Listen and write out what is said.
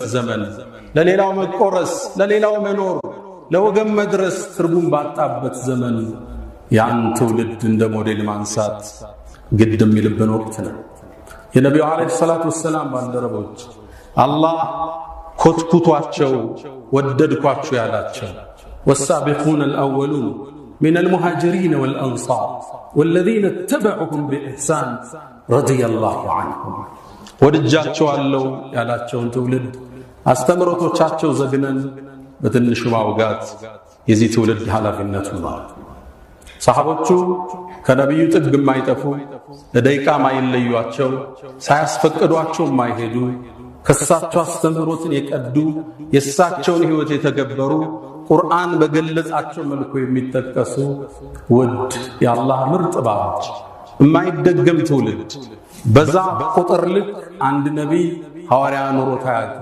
ዘመን ለሌላው መቆረስ ለሌላው መኖር ለወገን መድረስ ትርጉም ባጣበት ዘመን ያን ትውልድ እንደ ሞዴል ማንሳት ግድ የሚልብን ወቅት ነው። የነቢዩ አለይሂ ሰላቱ ወሰላም ባልደረቦች አላህ ኮትኩቷቸው ወደድኳቸው ያላቸው والسابقون الأولون من المهاجرين والأنصار والذين اتبعوهم بإحسان رضي الله عنهم ወድጃቸው አለው ያላቸውን ትውልድ አስተምሮቶቻቸው ዘግነን በትንሹ ማውጋት የዚህ ትውልድ ኃላፊነት ነው። ሰሃቦቹ ከነብዩ ጥግ የማይጠፉ ለደቂቃ ማይለዩአቸው ሳያስፈቅዷቸው የማይሄዱ ከሳቸው አስተምሮትን የቀዱ የሳቸውን ሕይወት የተገበሩ ቁርአን በገለጻቸው መልኩ የሚጠቀሱ ውድ የአላህ ምርጥ ባሮች የማይደገም ትውልድ በዛ ቁጥር ልክ አንድ ነቢይ ሐዋርያ ኑሮ ታያት